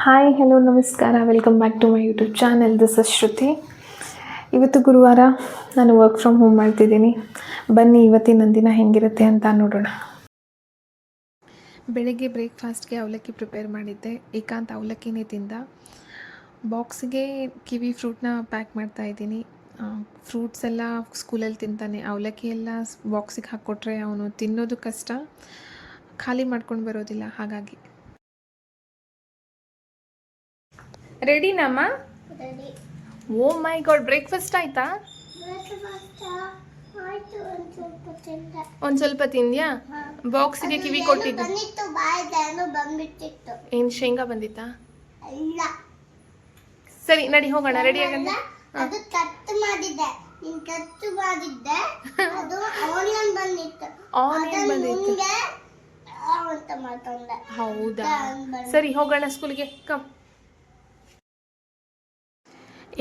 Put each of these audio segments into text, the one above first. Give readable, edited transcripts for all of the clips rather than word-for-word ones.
Hi hello ನಮಸ್ಕಾರ welcome back to my YouTube channel. This is Shruti. ಇವತ್ತು ಗುರುವಾರ, ನಾನು ವರ್ಕ್ ಫ್ರಮ್ ಹೋಮ್ ಮಾಡ್ತಿದ್ದೀನಿ. ಬನ್ನಿ ಇವತ್ತಿನ ದಿನ ಹೆಂಗಿರುತ್ತೆ ಅಂತ ನೋಡೋಣ. ಬೆಳಗ್ಗೆ ಬ್ರೇಕ್ಫಾಸ್ಟ್ಗೆ ಅವಲಕ್ಕಿ ಪ್ರಿಪೇರ್ ಮಾಡಿದ್ದೆ. ಏಕಾಂತ್ ಅವಲಕ್ಕಿನೇ ತಿಂದ. ಬಾಕ್ಸಿಗೆ ಕಿವಿ ಫ್ರೂಟ್ನ ಪ್ಯಾಕ್ ಮಾಡ್ತಾಯಿದ್ದೀನಿ. ಫ್ರೂಟ್ಸ್ ಎಲ್ಲ ಸ್ಕೂಲಲ್ಲಿ ತಿಂತಾನೆ. ಅವಲಕ್ಕಿ ಎಲ್ಲ ಬಾಕ್ಸಿಗೆ ಹಾಕ್ಕೊಟ್ರೆ ಅವನು ತಿನ್ನೋದು ಕಷ್ಟ, ಖಾಲಿ ಮಾಡ್ಕೊಂಡು ಬರೋದಿಲ್ಲ. ಹಾಗಾಗಿ ರೆಡಿನಮ್ಮ? ಓ ಮೈ ಗಾಡ್, ಬ್ರೇಕ್ಫಾಸ್ಟ್ ಆಯ್ತಾ? ಒಂದು ಸ್ವಲ್ಪ ತಿಂದ್ಯಾ? ಬಾಕ್ಸಿಗೆ ಕಿವಿ ಕೊಟ್ಟಿದ್ದೆ. ಏನು ಶೇಂಗಾ ಬಂದಿತ್ತಾ? ಸರಿ ನಡಿ ಹೋಗೋಣ. ರೆಡಿ ಆಗಂತ ಆನಿಯನ್ ಬಂದಿತ್ತು. ಹೌದಾ, ಸರಿ ಹೋಗೋಣ ಸ್ಕೂಲ್ಗೆ. ಕಮ್.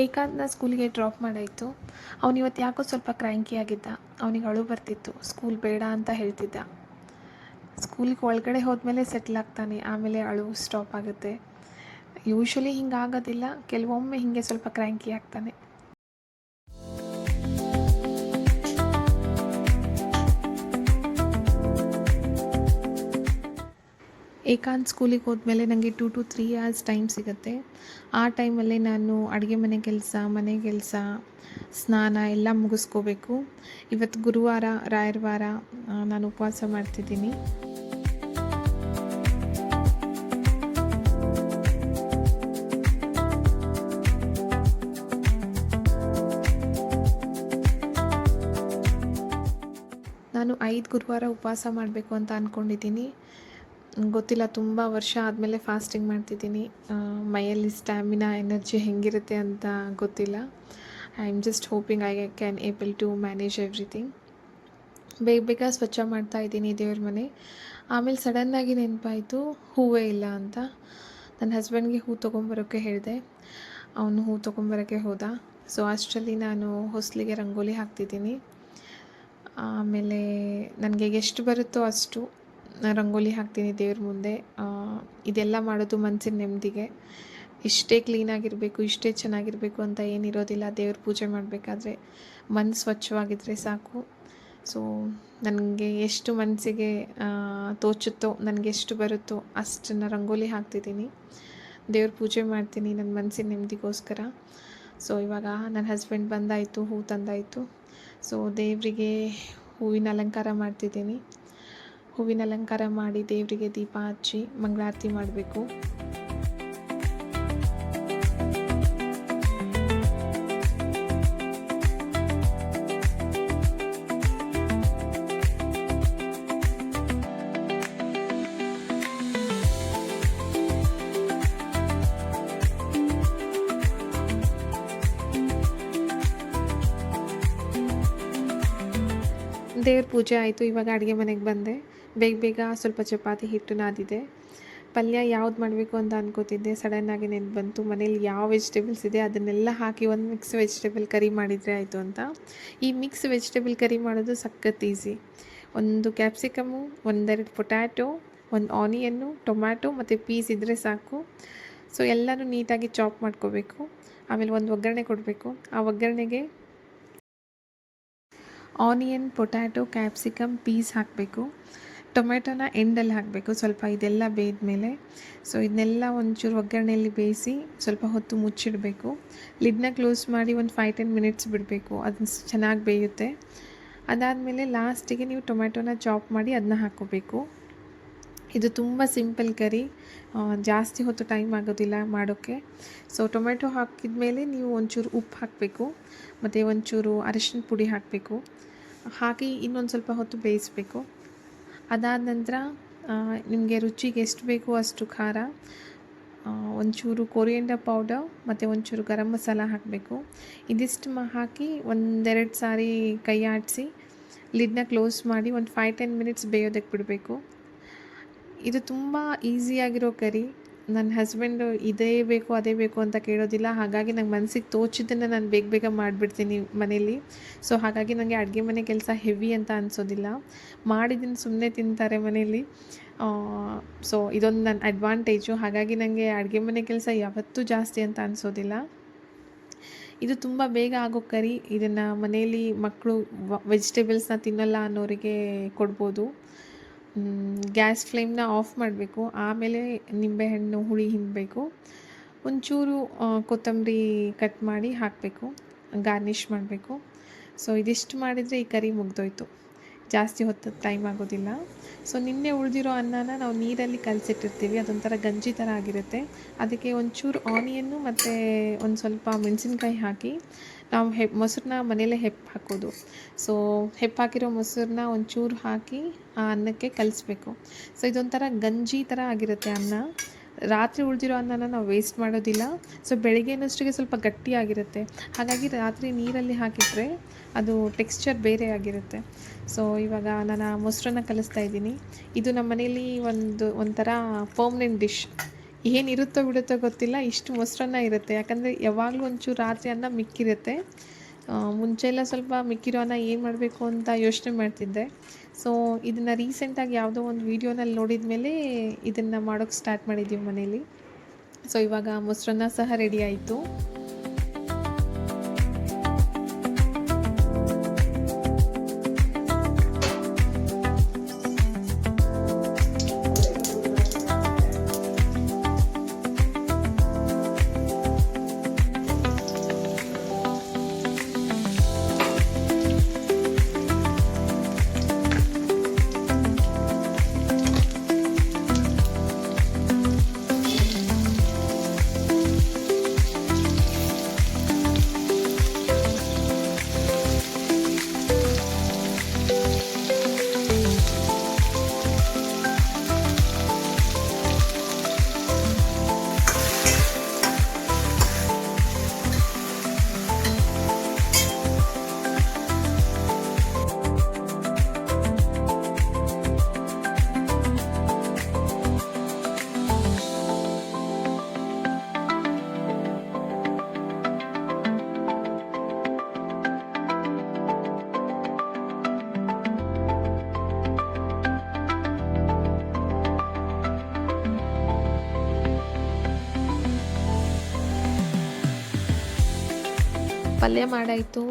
ಏಕಾಂತನ ಸ್ಕೂಲಿಗೆ ಡ್ರಾಪ್ ಮಾಡಾಯಿತು. ಅವನಿವತ್ತು ಯಾಕೋ ಸ್ವಲ್ಪ ಕ್ರ್ಯಾಂಕಿ ಆಗಿದ್ದ. ಅವನಿಗೆ ಅಳು ಬರ್ತಿತ್ತು. ಸ್ಕೂಲ್ ಬೇಡ ಅಂತ ಹೇಳ್ತಿದ್ದ. ಸ್ಕೂಲಿಗೆ ಒಳಗಡೆ ಹೋದ್ಮೇಲೆ ಸೆಟ್ಲ್ ಆಗ್ತಾನೆ, ಆಮೇಲೆ ಅಳು ಸ್ಟಾಪ್ ಆಗುತ್ತೆ. ಯೂಶ್ವಲಿ ಹಿಂಗಾಗೋದಿಲ್ಲ, ಕೆಲವೊಮ್ಮೆ ಹೀಗೆ ಸ್ವಲ್ಪ ಕ್ರ್ಯಾಂಕಿ ಆಗ್ತಾನೆ. ಏಕಾಂತ್ ಸ್ಕೂಲಿಗೆ ಹೋದ್ಮೇಲೆ ನನಗೆ 2 to 3 hours ಟೈಮ್ ಸಿಗುತ್ತೆ. ಆ ಟೈಮಲ್ಲೇ ನಾನು ಅಡುಗೆ ಮನೆ ಕೆಲಸ, ಮನೆ ಕೆಲಸ, ಸ್ನಾನ ಎಲ್ಲ ಮುಗಿಸ್ಕೋಬೇಕು. ಇವತ್ತು ಗುರುವಾರ, ರಾಯರ ವಾರ, ನಾನು ಉಪವಾಸ ಮಾಡ್ತಿದ್ದೀನಿ. ನಾನು 5 ಗುರುವಾರ ಉಪವಾಸ ಮಾಡಬೇಕು ಅಂತ ಅಂದ್ಕೊಂಡಿದ್ದೀನಿ. ಗೊತ್ತಿಲ್ಲ, ತುಂಬ ವರ್ಷ ಆದಮೇಲೆ ಫಾಸ್ಟಿಂಗ್ ಮಾಡ್ತಿದ್ದೀನಿ. ಮೈಯಲ್ಲಿ ಸ್ಟ್ಯಾಮಿನಾ, ಎನರ್ಜಿ ಹೆಂಗಿರುತ್ತೆ ಅಂತ ಗೊತ್ತಿಲ್ಲ. I am just hoping I can able to manage everything. ಬೇಗ ಸ್ವಚ್ಛ ಮಾಡ್ತಾಯಿದ್ದೀನಿ ದೇವ್ರ ಮನೆ. ಆಮೇಲೆ ಸಡನ್ನಾಗಿ ನೆನಪಾಯಿತು, ಹೂವೇ ಇಲ್ಲ ಅಂತ. ನನ್ನ ಹಸ್ಬೆಂಡ್ಗೆ ಹೂ ತೊಗೊಂಬರೋಕ್ಕೆ ಹೇಳಿದೆ. ಅವನು ಹೂ ತೊಗೊಂಬರೋಕ್ಕೆ ಹೋದ. ಸೊ ಅಷ್ಟರಲ್ಲಿ ನಾನು ಹೊಸಲಿಗೆ ರಂಗೋಲಿ ಹಾಕ್ತಿದ್ದೀನಿ. ಆಮೇಲೆ ನನಗೆ ಎಷ್ಟು ಬರುತ್ತೋ ಅಷ್ಟು ರಂಗೋಲಿ ಹಾಕ್ತೀನಿ ದೇವ್ರ ಮುಂದೆ. ಇದೆಲ್ಲ ಮಾಡೋದು ಮನಸ್ಸಿನ ನೆಮ್ಮದಿಗೆ. ಇಷ್ಟೇ ಕ್ಲೀನಾಗಿರಬೇಕು, ಇಷ್ಟೇ ಚೆನ್ನಾಗಿರಬೇಕು ಅಂತ ಏನಿರೋದಿಲ್ಲ. ದೇವ್ರ ಪೂಜೆ ಮಾಡಬೇಕಾದ್ರೆ ಮನಸ್ಸು ಸ್ವಚ್ಛವಾಗಿದ್ದರೆ ಸಾಕು. ಸೊ ನನಗೆ ಎಷ್ಟು ಮನಸ್ಸಿಗೆ ತೋಚುತ್ತೋ, ನನಗೆ ಎಷ್ಟು ಬರುತ್ತೋ ಅಷ್ಟನ್ನು ರಂಗೋಲಿ ಹಾಕ್ತಿದ್ದೀನಿ. ದೇವ್ರ ಪೂಜೆ ಮಾಡ್ತೀನಿ ನನ್ನ ಮನಸ್ಸಿನ ನೆಮ್ಮದಿಗೋಸ್ಕರ. ಸೊ ಇವಾಗ ನನ್ನ ಹಸ್ಬೆಂಡ್ ಬಂದಾಯಿತು, ಹೂ ತಂದಾಯಿತು. ಸೊ ದೇವರಿಗೆ ಹೂವಿನ ಅಲಂಕಾರ ಮಾಡ್ತಿದ್ದೀನಿ. ಹೂವಿನ ಅಲಂಕಾರ ಮಾಡಿ ದೇವರಿಗೆ ದೀಪ ಹಚ್ಚಿ ಮಂಗಳಾರತಿ ಮಾಡಬೇಕು. ದೇವ್ರ ಪೂಜೆ ಆಯಿತು. ಇವಾಗ ಅಡುಗೆ ಮನೆಗೆ ಬಂದೆ. ಬೇಗ ಸ್ವಲ್ಪ ಚಪಾತಿ ಹಿಟ್ಟು ನಾದಿದೆ. ಪಲ್ಯ ಯಾವ್ದು ಮಾಡಬೇಕು ಅಂತ ಅನ್ಕೋತಿದ್ದೆ. ಸಡನ್ನಾಗಿ ನೆನ್ಪು ಬಂತು, ಮನೇಲಿ ಯಾವ ವೆಜಿಟೇಬಲ್ಸ್ ಇದೆ ಅದನ್ನೆಲ್ಲ ಹಾಕಿ ಒಂದು ಮಿಕ್ಸ್ ವೆಜಿಟೇಬಲ್ ಕರಿ ಮಾಡಿದರೆ ಆಯಿತು ಅಂತ. ಈ ಮಿಕ್ಸ್ ವೆಜಿಟೇಬಲ್ ಕರಿ ಮಾಡೋದು ಸಖತ್ ಈಸಿ. ಒಂದು ಕ್ಯಾಪ್ಸಿಕಮು, 1-2 ಪೊಟ್ಯಾಟೊ, 1 ಆನಿಯನ್ನು, ಟೊಮ್ಯಾಟೊ ಮತ್ತು ಪೀಸ್ ಇದ್ದರೆ ಸಾಕು. ಸೊ ಎಲ್ಲನೂ ನೀಟಾಗಿ ಚಾಪ್ ಮಾಡ್ಕೋಬೇಕು. ಆಮೇಲೆ ಒಂದು ಒಗ್ಗರಣೆ ಕೊಡಬೇಕು. ಆ ಒಗ್ಗರಣೆಗೆ ಆನಿಯನ್, ಪೊಟ್ಯಾಟೊ, ಕ್ಯಾಪ್ಸಿಕಮ್, ಪೀಸ್ ಹಾಕಬೇಕು. ಟೊಮೆಟೊನ ಎಂಡಲ್ಲಿ ಹಾಕಬೇಕು ಸ್ವಲ್ಪ ಇದೆಲ್ಲ ಬೇಯ್ದಮೇಲೆ. ಸೊ ಇದನ್ನೆಲ್ಲ ಒಂಚೂರು ಒಗ್ಗರಣೆಯಲ್ಲಿ ಬೇಯಿಸಿ ಸ್ವಲ್ಪ ಹೊತ್ತು ಮುಚ್ಚಿಡಬೇಕು. ಲಿಡ್ನ ಕ್ಲೋಸ್ ಮಾಡಿ ಒಂದು 5-10 ಮಿನಿಟ್ಸ್ ಬಿಡಬೇಕು. ಅದನ್ನ ಚೆನ್ನಾಗಿ ಬೇಯುತ್ತೆ. ಅದಾದಮೇಲೆ ಲಾಸ್ಟಿಗೆ ನೀವು ಟೊಮೆಟೊನ ಚಾಪ್ ಮಾಡಿ ಅದನ್ನ ಹಾಕ್ಕೋಬೇಕು. ಇದು ತುಂಬ ಸಿಂಪಲ್ ಕರಿ, ಜಾಸ್ತಿ ಹೊತ್ತು ಟೈಮ್ ಆಗೋದಿಲ್ಲ ಮಾಡೋಕ್ಕೆ. ಸೊ ಟೊಮೆಟೊ ಹಾಕಿದ ಮೇಲೆ ನೀವು ಒಂಚೂರು ಉಪ್ಪು ಹಾಕಬೇಕು ಮತ್ತು ಒಂಚೂರು ಅರಿಶಿನ ಪುಡಿ ಹಾಕಬೇಕು. ಹಾಕಿ ಇನ್ನೊಂದು ಸ್ವಲ್ಪ ಹೊತ್ತು ಬೇಯಿಸಬೇಕು. ಅದಾದ ನಂತರ ನಿಮಗೆ ರುಚಿಗೆ ಎಷ್ಟು ಬೇಕೋ ಅಷ್ಟು ಖಾರ, ಒಂಚೂರು ಕೊರಿಯಂಡರ್ ಪೌಡರ್ ಮತ್ತು ಒಂಚೂರು ಗರಂ ಮಸಾಲ ಹಾಕಬೇಕು. ಇದಿಷ್ಟು ಹಾಕಿ 1-2 ಸಾರಿ ಕೈ ಆಡಿಸಿ ಲಿಡ್ನ ಕ್ಲೋಸ್ ಮಾಡಿ ಒಂದು 5-10 ಮಿನಿಟ್ಸ್ ಬೇಯೋದಕ್ಕೆ ಬಿಡಬೇಕು. ಇದು ತುಂಬ ಈಸಿಯಾಗಿರೋ ಕರಿ. ನನ್ನ ಹಸ್ಬೆಂಡು ಇದೇ ಬೇಕು ಅದೇ ಬೇಕು ಅಂತ ಕೇಳೋದಿಲ್ಲ. ಹಾಗಾಗಿ ನಂಗೆ ಮನಸ್ಸಿಗೆ ತೋಚಿದ್ದನ್ನು ನಾನು ಬೇಗ ಬೇಗ ಮಾಡಿಬಿಡ್ತೀನಿ ಮನೇಲಿ. ಸೊ ಹಾಗಾಗಿ ನನಗೆ ಅಡುಗೆ ಮನೆ ಕೆಲಸ ಹೆವಿ ಅಂತ ಅನಿಸೋದಿಲ್ಲ. ಮಾಡಿದ್ದನ್ನು ಸುಮ್ಮನೆ ತಿಂತಾರೆ ಮನೇಲಿ. ಸೊ ಇದೊಂದು ನನ್ನ ಅಡ್ವಾಂಟೇಜು. ಹಾಗಾಗಿ ನನಗೆ ಅಡುಗೆ ಮನೆ ಕೆಲಸ ಯಾವತ್ತೂ ಜಾಸ್ತಿ ಅಂತ ಅನಿಸೋದಿಲ್ಲ. ಇದು ತುಂಬ ಬೇಗ ಆಗೋ ಕರಿ. ಇದನ್ನು ಮನೆಯಲ್ಲಿ ಮಕ್ಕಳು ವೆಜಿಟೇಬಲ್ಸ್ನ ತಿನ್ನಲ್ಲ ಅನ್ನೋರಿಗೆ ಕೊಡ್ಬೋದು. ಗ್ಯಾಸ್ ಫ್ಲೇಮ್ನ ಆಫ್ ಮಾಡಬೇಕು. ಆಮೇಲೆ ನಿಂಬೆಹಣ್ಣು ಹುಳಿ ಹಿಂಡಬೇಕು. ಒಂಚೂರು ಕೊತ್ತಂಬರಿ ಕಟ್ ಮಾಡಿ ಹಾಕಬೇಕು, ಗಾರ್ನಿಷ್ ಮಾಡಬೇಕು. ಸೊ ಇದಿಷ್ಟು ಮಾಡಿದರೆ ಈ ಕರಿ ಮುಗ್ದೋಯ್ತು. ಜಾಸ್ತಿ ಹೊತ್ತು ಟೈಮ್ ಆಗೋದಿಲ್ಲ. ಸೊ ನಿನ್ನೆ ಉಳಿದಿರೋ ಅನ್ನನ ನಾವು ನೀರಲ್ಲಿ ಕಲಸಿಟ್ಟಿರ್ತೀವಿ. ಅದೊಂಥರ ಗಂಜಿ ಥರ ಆಗಿರುತ್ತೆ. ಅದಕ್ಕೆ ಒಂಚೂರು ಆನಿಯನ್ನು ಮತ್ತು ಒಂದು ಸ್ವಲ್ಪ ಮೆಣಸಿನ್ಕಾಯಿ ಹಾಕಿ ನಾವು ಮೊಸರನ್ನ ಮನೇಲೇ ಹಾಕೋದು. ಸೊ ಹಾಕಿರೋ ಮೊಸರನ್ನ ಒಂಚೂರು ಹಾಕಿ ಆ ಅನ್ನಕ್ಕೆ ಕಲಿಸ್ಬೇಕು. ಸೊ ಇದೊಂಥರ ಗಂಜಿ ಥರ ಆಗಿರುತ್ತೆ ಅನ್ನ. ರಾತ್ರಿ ಉಳಿದಿರೋ ಅನ್ನನ ನಾವು ವೇಸ್ಟ್ ಮಾಡೋದಿಲ್ಲ. ಸೊ ಬೆಳಿಗ್ಗೆನಷ್ಟಿಗೆ ಸ್ವಲ್ಪ ಗಟ್ಟಿಯಾಗಿರುತ್ತೆ. ಹಾಗಾಗಿ ರಾತ್ರಿ ನೀರಲ್ಲಿ ಹಾಕಿದರೆ ಅದು ಟೆಕ್ಸ್ಚರ್ ಬೇರೆ ಆಗಿರುತ್ತೆ. ಸೊ ಇವಾಗ ನಾನು ಆ ಮೊಸರನ್ನ ಕಲಿಸ್ತಾ ಇದ್ದೀನಿ. ಇದು ನಮ್ಮ ಮನೇಲಿ ಒಂಥರ ಪರ್ಮನೆಂಟ್ ಡಿಶ್. ಏನಿರುತ್ತೋ ಬಿಡುತ್ತೋ ಗೊತ್ತಿಲ್ಲ, ಇಷ್ಟು ಮೊಸರನ್ನ ಇರುತ್ತೆ. ಯಾಕಂದರೆ ಯಾವಾಗಲೂ ಒಂಚೂರು ರಾತ್ರಿ ಅನ್ನ ಮಿಕ್ಕಿರುತ್ತೆ. ಮುಂಚೆ ಎಲ್ಲ ಸ್ವಲ್ಪ ಮಿಕ್ಕಿರೋ ಅನ್ನ ಏನು ಮಾಡಬೇಕು ಅಂತ ಯೋಚನೆ ಮಾಡ್ತಿದ್ದೆ. ಸೊ ಇದನ್ನು ರೀಸೆಂಟಾಗಿ ಯಾವುದೋ ಒಂದು ವೀಡಿಯೋನಲ್ಲಿ ನೋಡಿದ ಮೇಲೆ ಇದನ್ನು ಮಾಡೋಕ್ಕೆ ಸ್ಟಾರ್ಟ್ ಮಾಡಿದ್ದೀವಿ ಮನೇಲಿ. ಸೊ ಇವಾಗ ಮೊಸರನ್ನ ಸಹ ರೆಡಿ ಆಯಿತು. ಪಲ್ಯ ಮಾಡಾಯಿತು,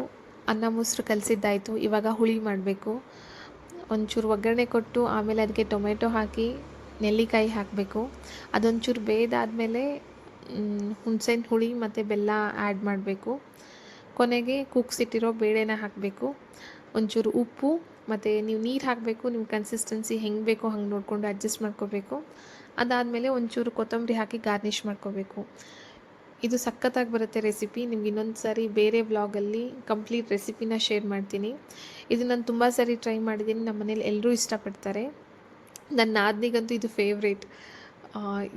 ಅನ್ನ ಮೊಸರು ಕಲಸಿದ್ದಾಯಿತು. ಇವಾಗ ಹುಳಿ ಮಾಡಬೇಕು. ಒಂಚೂರು ಒಗ್ಗರಣೆ ಕೊಟ್ಟು ಆಮೇಲೆ ಅದಕ್ಕೆ ಟೊಮೆಟೊ ಹಾಕಿ ನೆಲ್ಲಿಕಾಯಿ ಹಾಕಬೇಕು. ಅದೊಂಚೂರು ಬೇಯ್ದಾದಮೇಲೆ ಹುಣಸೆಹಣ್ಣು ಹುಳಿ ಮತ್ತು ಬೆಲ್ಲ ಆ್ಯಡ್ ಮಾಡಬೇಕು. ಕೊನೆಗೆ ಕೂಗ್ಸಿಟ್ಟಿರೋ ಬೇಳೆನ ಹಾಕಬೇಕು. ಒಂಚೂರು ಉಪ್ಪು ಮತ್ತು ನೀವು ನೀರು ಹಾಕಬೇಕು. ನಿಮ್ಮ ಕನ್ಸಿಸ್ಟೆನ್ಸಿ ಹೆಂಗೆ ಬೇಕೋ ಹಂಗೆ ನೋಡಿಕೊಂಡು ಅಡ್ಜಸ್ಟ್ ಮಾಡ್ಕೋಬೇಕು. ಅದಾದಮೇಲೆ ಒಂಚೂರು ಕೊತ್ತಂಬರಿ ಹಾಕಿ ಗಾರ್ನಿಷ್ ಮಾಡ್ಕೋಬೇಕು. ಇದು ಸಖತ್ತಾಗಿ ಬರುತ್ತೆ ರೆಸಿಪಿ. ನಿಮ್ಗೆ ಇನ್ನೊಂದು ಸಾರಿ ಬೇರೆ ವ್ಲಾಗಲ್ಲಿ ಕಂಪ್ಲೀಟ್ ರೆಸಿಪಿನ ಶೇರ್ ಮಾಡ್ತೀನಿ. ಇದು ನಾನು ತುಂಬ ಸಾರಿ ಟ್ರೈ ಮಾಡಿದ್ದೀನಿ. ನಮ್ಮ ಮನೇಲಿ ಎಲ್ಲರೂ ಇಷ್ಟಪಡ್ತಾರೆ. ನನ್ನ ನಾದಿನಿಗಂತೂ ಇದು ಫೇವ್ರೇಟ್.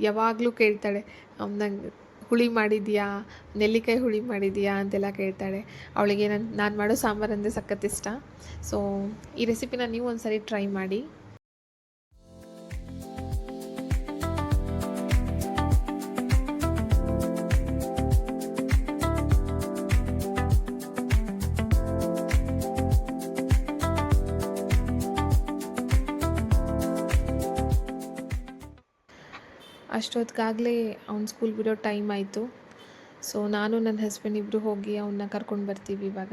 ಯಾವಾಗಲೂ ಕೇಳ್ತಾಳೆ, ನಂಗೆ ಹುಳಿ ಮಾಡಿದ್ಯಾ, ನೆಲ್ಲಿಕಾಯಿ ಹುಳಿ ಮಾಡಿದ್ಯಾ ಅಂತೆಲ್ಲ ಕೇಳ್ತಾಳೆ. ಅವಳಿಗೆ ನಾನು ಮಾಡೋ ಸಾಂಬಾರು ಅಂದರೆ ಸಖತ್ ಇಷ್ಟ. ಸೊ ಈ ರೆಸಿಪಿನ ನೀವು ಒಂದು ಸಾರಿ ಟ್ರೈ ಮಾಡಿ. ಅಷ್ಟೊತ್ತಿಗಾಗಲೇ ಅವ್ನು ಸ್ಕೂಲ್ ಬಿಡೋ ಟೈಮ್ ಆಯಿತು. ಸೊ ನಾನು ನನ್ನ ಹಸ್ಬೆಂಡ್ ಇಬ್ಬರು ಹೋಗಿ ಅವನ್ನ ಕರ್ಕೊಂಡು ಬರ್ತೀವಿ. ಇವಾಗ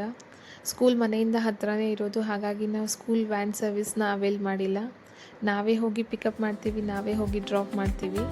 ಸ್ಕೂಲ್ ಮನೆಯಿಂದ ಹತ್ರನೇ ಇರೋದು. ಹಾಗಾಗಿ ನಾವು ಸ್ಕೂಲ್ ವ್ಯಾನ್ ಸರ್ವಿಸ್ನ ಅವೈಲ್ ಮಾಡಿಲ್ಲ. ನಾವೇ ಹೋಗಿ ಪಿಕಪ್ ಮಾಡ್ತೀವಿ, ನಾವೇ ಹೋಗಿ ಡ್ರಾಪ್ ಮಾಡ್ತೀವಿ.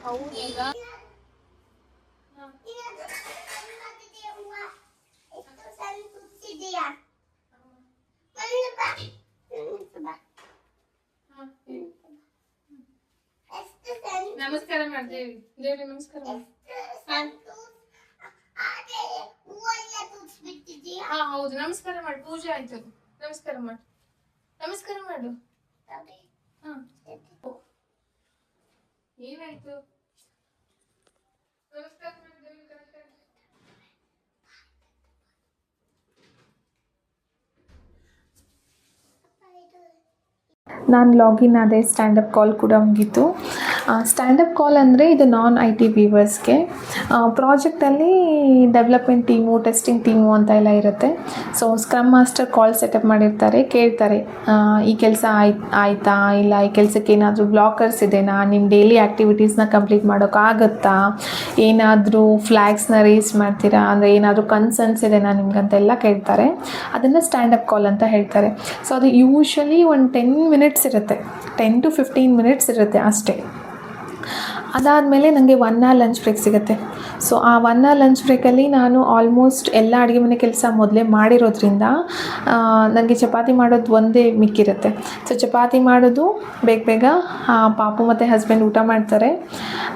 ಹೌದಾ? ನಮಸ್ಕಾರ ಮಾಡ್ದೇವಿ, ದೇವ್ರಿಗೆ ನಮಸ್ಕಾರ ಮಾಡಿ. ಹಾ ಹೌದು, ನಮಸ್ಕಾರ ಮಾಡಿ, ಪೂಜೆ ಆಯ್ತು. ನಮಸ್ಕಾರ ಮಾಡು, ನಮಸ್ಕಾರ ಮಾಡು. ಹಾ ಏನಾಯ್ತು? ನಮಸ್ಕಾರ ಮಾಡಿ, ದೇವ್ರಿಗೆ ನಮಸ್ಕಾರ. ನಾನು ಲಾಗಿನ್ ಆದೆ, ಸ್ಟ್ಯಾಂಡಪ್ ಕಾಲ್ ಕೂಡ ಮುಗೀತು. ಸ್ಟ್ಯಾಂಡಪ್ ಕಾಲ್ ಅಂದರೆ ಇದು ನಾನ್ ಐ ಟಿ ವೀವರ್ಸ್ಗೆ. ಪ್ರಾಜೆಕ್ಟಲ್ಲಿ ಡೆವಲಪ್ಮೆಂಟ್ ಟೀಮು, ಟೆಸ್ಟಿಂಗ್ ಟೀಮು ಅಂತ ಎಲ್ಲ ಇರುತ್ತೆ. So scrum master call setup ಮಾಡಿರ್ತಾರೆ, ಕೇಳ್ತಾರೆ ಈ ಕೆಲಸ ಆಯಿತಾ ಇಲ್ಲ, ಈ ಕೆಲಸಕ್ಕೆ ಏನಾದರೂ ಬ್ಲಾಕರ್ಸ್ ಇದೆನಾ, ನಿಮ್ಮ ಡೈಲಿ ಆ್ಯಕ್ಟಿವಿಟೀಸ್ನ ಕಂಪ್ಲೀಟ್ ಮಾಡೋಕ್ಕಾಗತ್ತಾ, ಏನಾದರೂ ಫ್ಲ್ಯಾಗ್ಸ್ನ ರೇಸ್ ಮಾಡ್ತೀರಾ, ಅಂದರೆ ಏನಾದರೂ ಕನ್ಸರ್ನ್ಸ್ ಇದೆನಾ ನಿಮ್ಗಂತೆಲ್ಲ ಕೇಳ್ತಾರೆ. ಅದನ್ನು ಸ್ಟ್ಯಾಂಡಪ್ ಕಾಲ್ ಅಂತ ಹೇಳ್ತಾರೆ. ಸೊ ಅದು ಯೂಶ್ವಲಿ ಒಂದು 10 ಮಿನಿಟ್ಸ್ ಇರುತ್ತೆ, 10 to 15 ಮಿನಿಟ್ಸ್ ಇರುತ್ತೆ ಅಷ್ಟೇ. ಅದಾದಮೇಲೆ ನನಗೆ 1 hour ಲಂಚ್ ಬ್ರೇಕ್ ಸಿಗುತ್ತೆ. ಸೊ ಆ 1 hour ಲಂಚ್ ಬ್ರೇಕಲ್ಲಿ ನಾನು ಆಲ್ಮೋಸ್ಟ್ ಎಲ್ಲ ಅಡುಗೆ ಮನೆ ಕೆಲಸ ಮೊದಲೇ ಮಾಡಿರೋದ್ರಿಂದ ನನಗೆ ಚಪಾತಿ ಮಾಡೋದು ಒಂದೇ ಮಿಕ್ಕಿರುತ್ತೆ. ಸೊ ಚಪಾತಿ ಮಾಡೋದು ಬೇಗ ಪಾಪು ಮತ್ತು ಹಸ್ಬೆಂಡ್ ಊಟ ಮಾಡ್ತಾರೆ.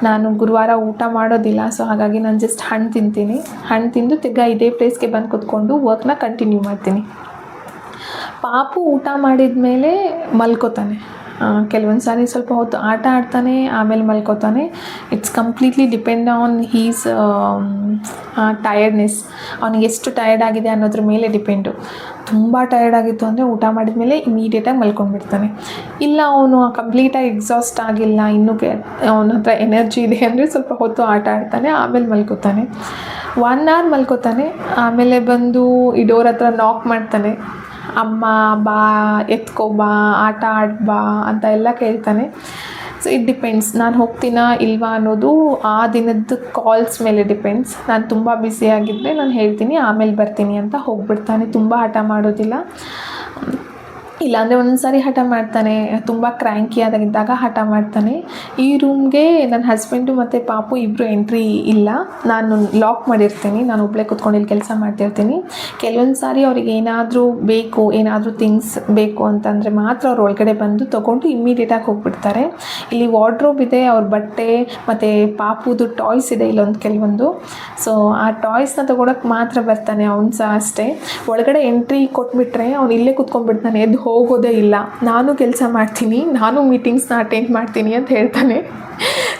ನಾನು ಗುರುವಾರ ಊಟ ಮಾಡೋದಿಲ್ಲ, ಸೊ ಹಾಗಾಗಿ ನಾನು ಜಸ್ಟ್ ಹಣ್ಣು ತಿಂತೀನಿ. ಹಣ್ಣು ತಿಂದು ತಿರ್ಗಾ ಇದೇ ಪ್ಲೇಸ್ಗೆ ಬಂದು ಕೂತ್ಕೊಂಡು ವರ್ಕ್ನ ಕಂಟಿನ್ಯೂ ಮಾಡ್ತೀನಿ. ಪಾಪು ಊಟ ಮಾಡಿದ ಮೇಲೆ ಮಲ್ಕೋತಾನೆ. ಕೆಲವೊಂದು ಸಾರಿ ಸ್ವಲ್ಪ ಹೊತ್ತು ಆಟ ಆಡ್ತಾನೆ, ಆಮೇಲೆ ಮಲ್ಕೋತಾನೆ. It's completely depend on his tiredness. ಅವನಿಗೆ ಎಷ್ಟು ಟಯರ್ಡ್ ಆಗಿದೆ ಅನ್ನೋದ್ರ ಮೇಲೆ ಡಿಪೆಂಡು. ತುಂಬ ಟಯರ್ಡ್ ಆಗಿತ್ತು ಅಂದರೆ ಊಟ ಮಾಡಿದ ಮೇಲೆ ಇಮಿಡಿಯೇಟಾಗಿ ಮಲ್ಕೊಂಡ್ಬಿಡ್ತಾನೆ. ಇಲ್ಲ ಅವನು ಕಂಪ್ಲೀಟಾಗಿ ಎಕ್ಸಾಸ್ಟ್ ಆಗಿಲ್ಲ, ಇನ್ನೂ ಅವನ ಹತ್ರ ಎನರ್ಜಿ ಇದೆ ಅಂದರೆ ಸ್ವಲ್ಪ ಹೊತ್ತು ಆಟ ಆಡ್ತಾನೆ, ಆಮೇಲೆ ಮಲ್ಕೋತಾನೆ. 1 hour ಮಲ್ಕೋತಾನೆ. ಆಮೇಲೆ ಬಂದು ಈ ಡೋರ್ ಹತ್ರ ನಾಕ್ ಮಾಡ್ತಾನೆ, ಅಮ್ಮ ಬಾ, ಎತ್ಕೋ ಬಾ, ಆಟ ಆಡ್ಬಾ ಅಂತ ಎಲ್ಲ ಕೇಳ್ತಾನೆ. ಸೊ ಇಟ್ ಡಿಪೆಂಡ್ಸ್, ನಾನು ಹೋಗ್ತೀನಾ ಇಲ್ವಾ ಅನ್ನೋದು ಆ ದಿನದ ಕಾಲ್ಸ್ ಮೇಲೆ ಡಿಪೆಂಡ್ಸ್. ನಾನು ತುಂಬ ಬ್ಯುಸಿಯಾಗಿದ್ದರೆ ನಾನು ಹೇಳ್ತೀನಿ ಆಮೇಲೆ ಬರ್ತೀನಿ ಅಂತ ಹೋಗ್ಬಿಡ್ತಾನೆ. ತುಂಬ ಹಠ ಮಾಡೋದಿಲ್ಲ. ಇಲ್ಲಾಂದರೆ ಒಂದೊಂದು ಸಾರಿ ಹಠ ಮಾಡ್ತಾನೆ, ತುಂಬ ಕ್ರ್ಯಾಂಕಿ ಆದಾಗಿದ್ದಾಗ ಹಠ ಮಾಡ್ತಾನೆ. ಈ ರೂಮ್ಗೆ ನನ್ನ ಹಸ್ಬೆಂಡು ಮತ್ತು ಪಾಪು ಇಬ್ಬರು ಎಂಟ್ರಿ ಇಲ್ಲ, ನಾನು ಲಾಕ್ ಮಾಡಿರ್ತೀನಿ. ನಾನು ಒಬ್ಬಳೇ ಕೂತ್ಕೊಂಡು ಇಲ್ಲಿ ಕೆಲಸ ಮಾಡ್ತಿರ್ತೀನಿ. ಕೆಲವೊಂದು ಸಾರಿ ಅವ್ರಿಗೆ ಏನಾದರೂ ಬೇಕು, ಏನಾದರೂ ಥಿಂಗ್ಸ್ ಬೇಕು ಅಂತಂದರೆ ಮಾತ್ರ ಅವ್ರು ಒಳಗಡೆ ಬಂದು ತೊಗೊಂಡು ಇಮ್ಮಿಡಿಯೇಟಾಗಿ ಹೋಗ್ಬಿಡ್ತಾರೆ. ಇಲ್ಲಿ ವಾರ್ಡ್ರೋಬ್ ಇದೆ, ಅವ್ರ ಬಟ್ಟೆ ಮತ್ತು ಪಾಪುದು ಟಾಯ್ಸ್ ಇದೆ ಇಲ್ಲೊಂದು ಕೆಲವೊಂದು. ಸೊ ಆ ಟಾಯ್ಸ್ನ ತೊಗೊಳಕ್ಕೆ ಮಾತ್ರ ಬರ್ತಾನೆ. ಅವ್ನು ಸಹ ಅಷ್ಟೇ, ಒಳಗಡೆ ಎಂಟ್ರಿ ಕೊಟ್ಬಿಟ್ರೆ ಅವ್ನು ಇಲ್ಲೇ ಕೂತ್ಕೊಂಡ್ಬಿಡ್ತಾನೆ, ಎದ್ದು ಹೋಗೋದೇ ಇಲ್ಲ. ನಾನು ಕೆಲಸ ಮಾಡ್ತೀನಿ, ನಾನು ಮೀಟಿಂಗ್ಸ್ನ ಅಟೆಂಡ್ ಮಾಡ್ತೀನಿ ಅಂತ ಹೇಳ್ತಾನೆ.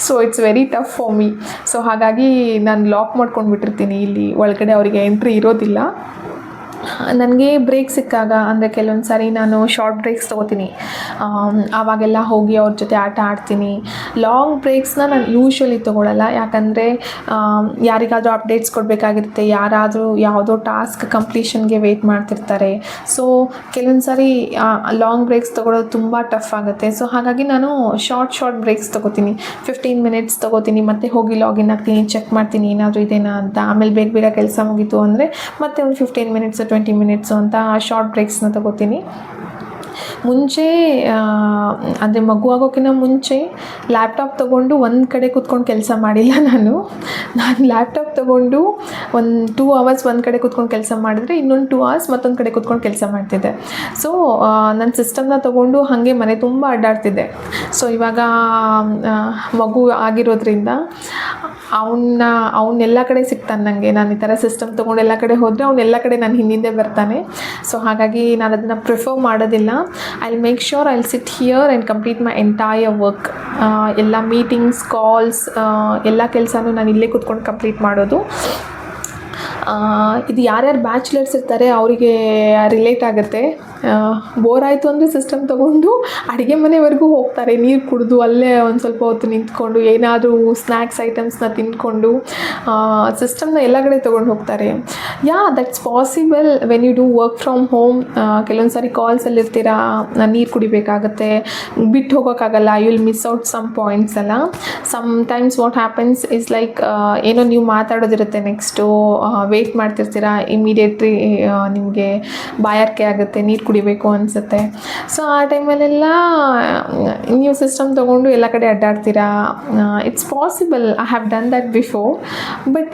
So it's very tough for me. So ಹಾಗಾಗಿ ನಾನು ಲಾಕ್ ಮಾಡ್ಕೊಂಡು ಬಿಟ್ಟಿರ್ತೀನಿ, ಇಲ್ಲಿ ಒಳಗಡೆ ಅವರಿಗೆ ಎಂಟ್ರಿ ಇರೋದಿಲ್ಲ. ನನಗೆ ಬ್ರೇಕ್ ಸಿಕ್ಕಾಗ, ಅಂದರೆ ಕೆಲವೊಂದು ಸಾರಿ ನಾನು ಶಾರ್ಟ್ ಬ್ರೇಕ್ಸ್ ತೊಗೋತೀನಿ, ಆವಾಗೆಲ್ಲ ಹೋಗಿ ಅವ್ರ ಜೊತೆ ಆಟ ಆಡ್ತೀನಿ. ಲಾಂಗ್ ಬ್ರೇಕ್ಸ್ನ ನಾನು ಯೂಶ್ವಲಿ ತೊಗೊಳ್ಳಲ್ಲ, ಯಾಕಂದರೆ ಯಾರಿಗಾದರೂ ಅಪ್ಡೇಟ್ಸ್ ಕೊಡಬೇಕಾಗಿರುತ್ತೆ, ಯಾರಾದರೂ ಯಾವುದೋ ಟಾಸ್ಕ್ ಕಂಪ್ಲೀಷನ್ಗೆ ವೆಯ್ಟ್ ಮಾಡ್ತಿರ್ತಾರೆ. ಸೊ ಕೆಲವೊಂದು ಸಾರಿ ಲಾಂಗ್ ಬ್ರೇಕ್ಸ್ ತೊಗೊಳೋದು ತುಂಬ ಟಫ್ ಆಗುತ್ತೆ. ಸೊ ಹಾಗಾಗಿ ನಾನು ಶಾರ್ಟ್ ಬ್ರೇಕ್ಸ್ ತೊಗೋತೀನಿ, 15 ಮಿನಿಟ್ಸ್ ತೊಗೋತೀನಿ, ಮತ್ತು ಹೋಗಿ ಲಾಗಿನ್ ಆಗ್ತೀನಿ, ಚೆಕ್ ಮಾಡ್ತೀನಿ ಏನಾದರೂ ಇದೆನಾ ಅಂತ. ಆಮೇಲೆ ಬೇಗ ಕೆಲಸ ಮುಗೀತು ಅಂದರೆ ಮತ್ತೆ ಒಂದು 15 ಮಿನಿಟ್ಸ್ 20 ಮಿನಿಟ್ಸು ಅಂತ ಶಾರ್ಟ್ ಬ್ರೇಕ್ಸ್ನ ತೊಗೋತೀನಿ. ಮುಂಚೆ ಅಂದರೆ ಮಗು ಆಗೋಕ್ಕಿಂತ ಮುಂಚೆ ಲ್ಯಾಪ್ಟಾಪ್ ತೊಗೊಂಡು ಒಂದು ಕಡೆ ಕೂತ್ಕೊಂಡು ಕೆಲಸ ಮಾಡಿಲ್ಲ ನಾನು ಲ್ಯಾಪ್ಟಾಪ್ ತೊಗೊಂಡು ಒಂದು 2 hours ಒಂದು ಕಡೆ ಕೂತ್ಕೊಂಡು ಕೆಲಸ ಮಾಡಿದ್ರೆ ಇನ್ನೊಂದು 2 hours ಮತ್ತೊಂದು ಕಡೆ ಕೂತ್ಕೊಂಡು ಕೆಲಸ ಮಾಡ್ತಿದ್ದೆ. ಸೊ ನನ್ನ ಸಿಸ್ಟಮ್ನ ತೊಗೊಂಡು ಹಾಗೆ ಮನೆ ತುಂಬ ಅಡ್ಡಾಡ್ತಿದ್ದೆ. ಸೊ ಇವಾಗ ಮಗು ಆಗಿರೋದ್ರಿಂದ ಅವನ್ನೆಲ್ಲ ಕಡೆ ಸಿಗ್ತಾನೆ ನನಗೆ. ನಾನು ಈ ಥರ ಸಿಸ್ಟಮ್ ತೊಗೊಂಡು ಎಲ್ಲ ಕಡೆ ಹೋದರೆ ಅವನ್ನೆಲ್ಲ ಕಡೆ ನಾನು ಹಿಂದೆ ಬರ್ತಾನೆ. ಸೊ ಹಾಗಾಗಿ ನಾನು ಅದನ್ನು ಪ್ರಿಫರ್ ಮಾಡೋದಿಲ್ಲ. I will make sure I will sit here and complete my entire work. ಎಲ್ಲ ಮೀಟಿಂಗ್ಸ್, ಕಾಲ್ಸ್, ಎಲ್ಲ ಕೆಲಸನೂ ನಾನು ಇಲ್ಲೇ ಕೂತ್ಕೊಂಡು ಕಂಪ್ಲೀಟ್ ಮಾಡೋದು. ಇದು ಯಾರ್ಯಾರು ಬ್ಯಾಚುಲರ್ಸ್ ಇರ್ತಾರೆ ಅವರಿಗೆ ರಿಲೇಟ್ ಆಗುತ್ತೆ. ಬೋರ್ ಆಯಿತು ಅಂದರೆ ಸಿಸ್ಟಮ್ ತೊಗೊಂಡು ಅಡುಗೆ ಮನೆವರೆಗೂ ಹೋಗ್ತಾರೆ, ನೀರು ಕುಡಿದು ಅಲ್ಲೇ ಒಂದು ಸ್ವಲ್ಪ ಹೊತ್ತು ನಿಂತ್ಕೊಂಡು ಏನಾದರೂ ಸ್ನ್ಯಾಕ್ಸ್ ಐಟಮ್ಸ್ನ ತಿಂದ್ಕೊಂಡು ಸಿಸ್ಟಮ್ನ ಎಲ್ಲ ಕಡೆ ತೊಗೊಂಡು ಹೋಗ್ತಾರೆ. That's possible when you do work from home. ಕೆಲವೊಂದು ಸಾರಿ ಕಾಲ್ಸಲ್ಲಿ ಇರ್ತೀರಾ, ನೀರು ಕುಡಿಬೇಕಾಗತ್ತೆ, ಬಿಟ್ಟು ಹೋಗೋಕ್ಕಾಗಲ್ಲ, you will miss out some points ಎಲ್ಲ. Sometimes what happens is like ಏನೋ ನೀವು ಮಾತಾಡೋದಿರುತ್ತೆ ನೆಕ್ಸ್ಟು ವೆಯ್ಟ್ ಮಾಡ್ತಿರ್ತೀರ, ಇಮಿಡಿಯೇಟ್ಲಿ ನಿಮಗೆ ಬಾಯಾರಿಕೆ ಆಗುತ್ತೆ, ನೀರು ಕುಡಿಬೇಕು ಅನಿಸುತ್ತೆ. ಸೊ ಆ ಟೈಮಲ್ಲೆಲ್ಲ ನ್ಯೂ ಸಿಸ್ಟಮ್ ತೊಗೊಂಡು ಎಲ್ಲ ಕಡೆ ಅಡ್ಡಾಡ್ತೀರಾ. It's possible, I have done that before. But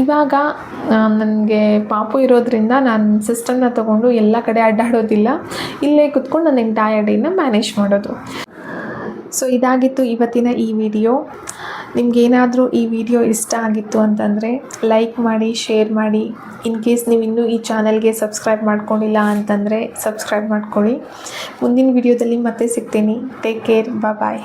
ಇವಾಗ ನನಗೆ ಪಾಪು ಇರೋದ್ರಿಂದ ನಾನು ಸಿಸ್ಟಮ್ನ ತೊಗೊಂಡು ಎಲ್ಲ ಕಡೆ ಅಡ್ಡಾಡೋದಿಲ್ಲ. ಇಲ್ಲೇ ಕುತ್ಕೊಂಡು ನನ್ನ ಎಂಟೈರ್ ಡೇನ ಮ್ಯಾನೇಜ್ ಮಾಡೋದು. ಸೊ ಇದಾಗಿತ್ತು ಇವತ್ತಿನ ಈ ವಿಡಿಯೋ. ನಿಮಗೇನಾದರೂ ಈ ವಿಡಿಯೋ ಇಷ್ಟ ಆಗಿತ್ತು ಅಂತಂದರೆ ಲೈಕ್ ಮಾಡಿ, ಶೇರ್ ಮಾಡಿ. ಇನ್ ಕೇಸ್ ನೀವು ಇನ್ನೂ ಈ ಚಾನಲ್ಗೆ ಸಬ್ಸ್ಕ್ರೈಬ್ ಮಾಡ್ಕೊಂಡಿಲ್ಲ ಅಂತಂದರೆ ಸಬ್ಸ್ಕ್ರೈಬ್ ಮಾಡ್ಕೊಳ್ಳಿ. ಮುಂದಿನ ವಿಡಿಯೋದಲ್ಲಿ ಮತ್ತೆ ಸಿಗ್ತೀನಿ. ಟೇಕ್ ಕೇರ್, ಬಾಯ್.